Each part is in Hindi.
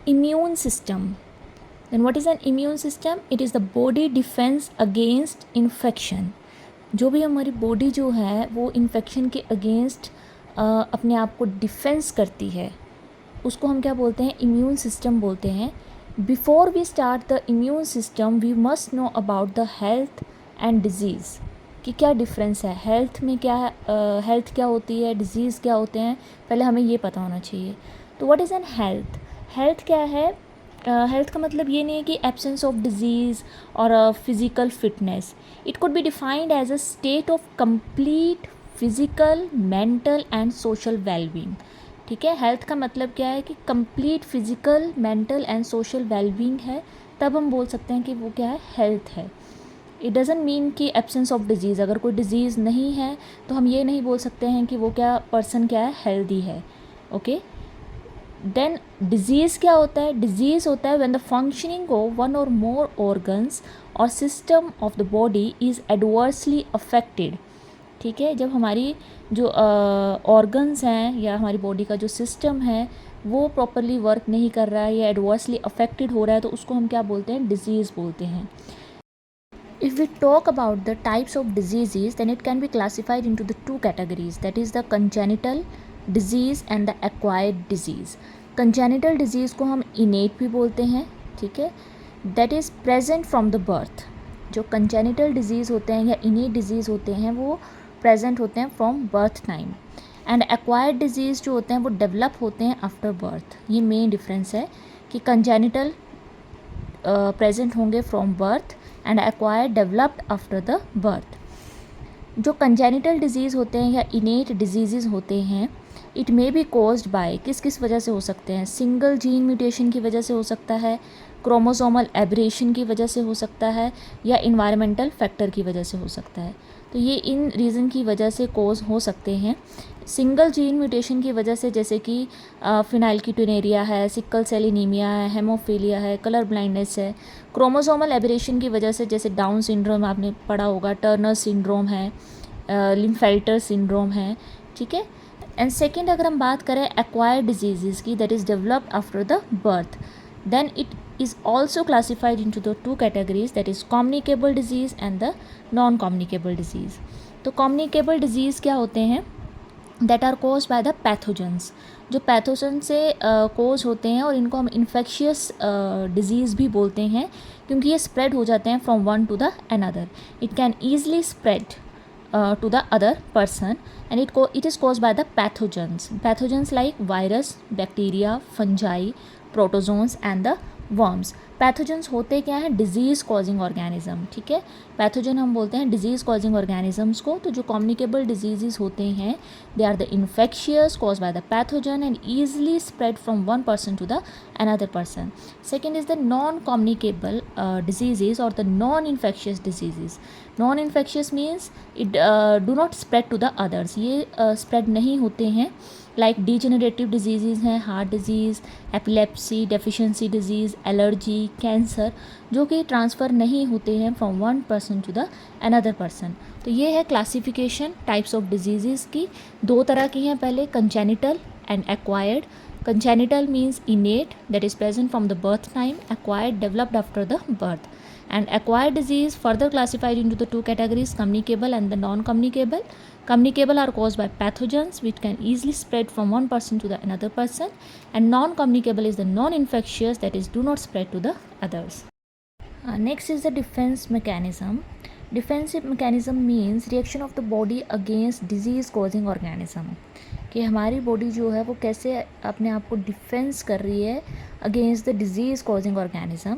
immune system. Then what is an immune system? It is the body defense against infection. जो भी हमारी बॉडी जो है वो इन्फेक्शन के अगेंस्ट अपने आप को डिफेंस करती है, उसको हम क्या बोलते हैं? इम्यून सिस्टम बोलते हैं. Before we start the immune system we must know about the health and disease कि क्या डिफरेंस है, हेल्थ में क्या हेल्थ क्या होती है, डिजीज़ क्या होते हैं, पहले हमें ये पता होना चाहिए. तो what is an health? Health क्या है? हेल्थ का मतलब ये नहीं है कि एब्सेंस ऑफ डिजीज़ और physical fitness. It could be defined as a state of complete physical, mental and social wellbeing. ठीक है, हेल्थ का मतलब क्या है कि complete physical, mental and social wellbeing है, तब हम बोल सकते हैं कि वो क्या है? हेल्थ है. इट डज़ंट मीन कि एब्सेंस ऑफ डिजीज़. अगर कोई डिजीज़ नहीं है तो हम ये नहीं बोल सकते हैं कि वो क्या पर्सन क्या है? हेल्दी है. ओके. देन डिजीज़ क्या होता है? डिजीज़ होता है when the functioning of one और मोर ऑर्गन्स और system of the body is adversely affected. ठीक है, जब हमारी जो ऑर्गन्स हैं या हमारी बॉडी का जो सिस्टम है वो प्रॉपरली वर्क नहीं कर रहा है या एडवर्सली अफेक्टेड हो रहा है, तो उसको हम क्या बोलते हैं? डिजीज़ बोलते हैं. If we talk about the types of diseases, then it can be classified into the two categories, that is the congenital disease and the acquired disease. Congenital disease को हम innate भी बोलते हैं. ठीक है, that is present from the birth. जो congenital disease होते हैं या innate disease होते हैं वो present होते हैं from birth time. And acquired disease जो होते हैं वो develop होते हैं after birth. ये main difference है कि congenital प्रेजेंट होंगे from birth and acquired developed after the birth. जो कंजेनिटल डिजीज़ होते हैं या इनेट डिजीज़ होते हैं, it may be caused by, किस किस वजह से हो सकते हैं? सिंगल जीन म्यूटेशन की वजह से हो सकता है, क्रोमोसोमल एब्रेशन की वजह से हो सकता है, या इन्वायरमेंटल फैक्टर की वजह से हो सकता है. तो ये इन रीज़न की वजह से कॉज हो सकते हैं. सिंगल जीन म्यूटेशन की वजह से जैसे कि फिनाइलकीटोनुरिया है, सिकल सेल एनीमिया है, हेमोफीलिया है, कलर ब्लाइंडनेस है. क्रोमोसोमल एब्रेशन की वजह से जैसे डाउन सिंड्रोम आपने पढ़ा होगा, टर्नर सिंड्रोम है, लिम्फेल्टर सिंड्रोम है. ठीक है. एंड सेकेंड अगर हम बात करें एक्वायर्ड डिजीज़ की, that is developed after the birth, then it is also classified into the two categories, that is communicable disease and the non-communicable disease. तो communicable disease क्या होते हैं? that are caused by the pathogens. जो पैथोजन से कोज होते हैं और इनको हम इन्फेक्शियस डिजीज़ भी बोलते हैं क्योंकि ये स्प्रेड हो जाते हैं from one two the another. It can easily spread to the other person and it is caused by the pathogens like virus, bacteria, fungi, protozoans and the worms. Pathogens होते क्या हैं? Disease causing organism. ठीक है, पैथोजन हम बोलते हैं डिजीज़ कॉजिंग ऑर्गेनिजम्स को. तो जो कम्युनिकेबल डिजीज़ होते हैं they are the infectious cause by the pathogen and easily spread from one person to the another person. Second is the non communicable disease और the non infectious disease. Non infectious means it do not spread to the others. ये स्प्रेड नहीं होते हैं. लाइक डिजेनरेटिव डिजीज़ हैं, heart disease, epilepsy, deficiency disease, allergy, cancer, जो कि ट्रांसफ़र नहीं होते हैं from one person to the another person. तो ये है क्लासिफिकेशन टाइप्स ऑफ डिजीज़ की. दो तरह की हैं, पहले congenital and acquired. Congenital means इनेट, that is present from the birth time. Acquired developed after the birth. And acquired disease further classified into the two categories, communicable and the non-communicable. Communicable are caused by pathogens which can easily spread from one person to the another person, and non-communicable is the non-infectious, that is do not spread to the others. Next is the defense mechanism. Defensive mechanism means reaction of the body against disease causing organism. कि हमारी बॉडी जो है वो कैसे अपने आप को डिफेंस कर रही है against the disease causing organism.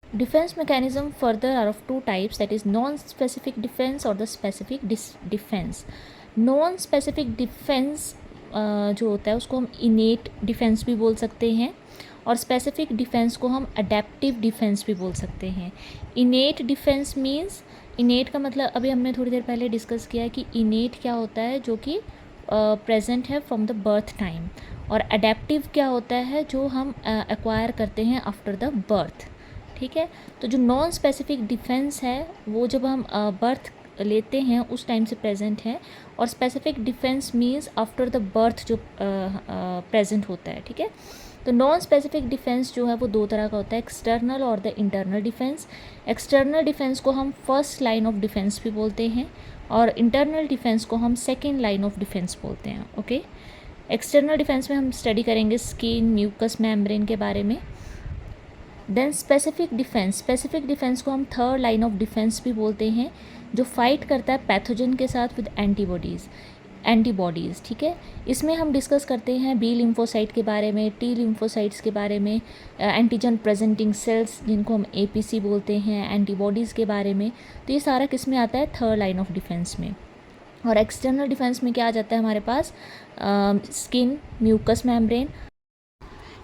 Defense mechanism further are of two types, that is non-specific defense or the specific defense. Non-specific defense जो होता है उसको हम innate defense भी बोल सकते हैं और specific defense को हम adaptive defense भी बोल सकते हैं. Innate defense means, innate का मतलब अभी हमने थोड़ी देर पहले डिस्कस किया कि innate क्या होता है, जो कि प्रेजेंट है फ्रॉम द बर्थ टाइम, और अडेप्टिव क्या होता है जो हम एक्वायर करते हैं आफ्टर द बर्थ. ठीक है, तो जो नॉन स्पेसिफिक डिफेंस है वो जब हम बर्थ लेते हैं उस टाइम से प्रेजेंट है, और specific defence means after the birth जो प्रेजेंट होता है. ठीक है, तो नॉन स्पेसिफिक डिफेंस जो है वो दो तरह का होता है, एक्सटर्नल और the internal defence. External defence को हम फर्स्ट लाइन ऑफ डिफेंस भी बोलते हैं और इंटरनल डिफेंस को हम सेकेंड लाइन ऑफ डिफेंस बोलते हैं। ओके, एक्सटर्नल डिफेंस में हम स्टडी करेंगे स्किन, म्यूकस मेम्ब्रेन के बारे में। देन स्पेसिफिक डिफेंस को हम थर्ड लाइन ऑफ डिफेंस भी बोलते हैं, जो फाइट करता है पैथोजन के साथ विद एंटीबॉडीज़। ठीक है, इसमें हम डिस्कस करते हैं बी लिम्फोसाइट के बारे में, टी लिम्फोसाइट्स के बारे में, एंटीजन प्रेजेंटिंग सेल्स जिनको हम एपीसी बोलते हैं, एंटीबॉडीज़ के बारे में। तो ये सारा किस में आता है, थर्ड लाइन ऑफ डिफेंस में। और एक्सटर्नल डिफेंस में क्या आ जाता है हमारे पास, स्किन, म्यूकस मेम्ब्रेन।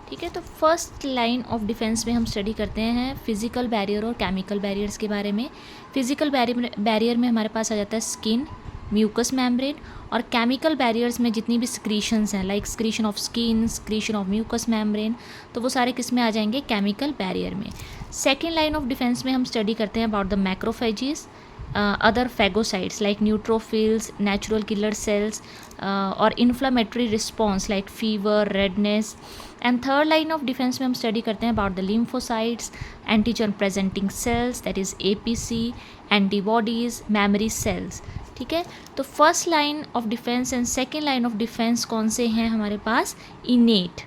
ठीक है, तो फर्स्ट लाइन ऑफ डिफेंस में हम स्टडी करते हैं फिजिकल बैरियर और केमिकल बैरियर्स के बारे में। फिजिकल बैरियर में हमारे पास आ जाता है स्किन, म्यूकस मेम्ब्रेन, और केमिकल बैरियर्स में जितनी भी स्क्रीशंस हैं, like secretion of skin, secretion of mucus membrane, तो वो सारे किस में आ जाएंगे, केमिकल बैरियर में। सेकेंड लाइन ऑफ डिफेंस में हम स्टडी करते हैं about the macrophages, other phagocytes like neutrophils, natural killer cells, or inflammatory response like fever, redness. And third line of defense में हम study करते हैं about the lymphocytes, antigen presenting cells that is APC, antibodies, memory cells. ठीक है, तो first line of defence and second line of defence कौन से हैं हमारे पास, इनेट,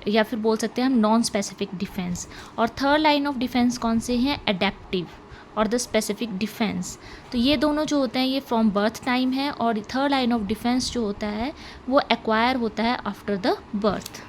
या फिर बोल सकते हैं हम नॉन स्पेसिफिक डिफेंस। और थर्ड लाइन ऑफ डिफेंस कौन से हैं, एडेप्टिव और द स्पेसिफिक डिफेंस। तो ये दोनों जो होते हैं ये फ्रॉम बर्थ टाइम है, और थर्ड लाइन ऑफ डिफेंस जो होता है वो एक्वायर होता है आफ्टर द बर्थ।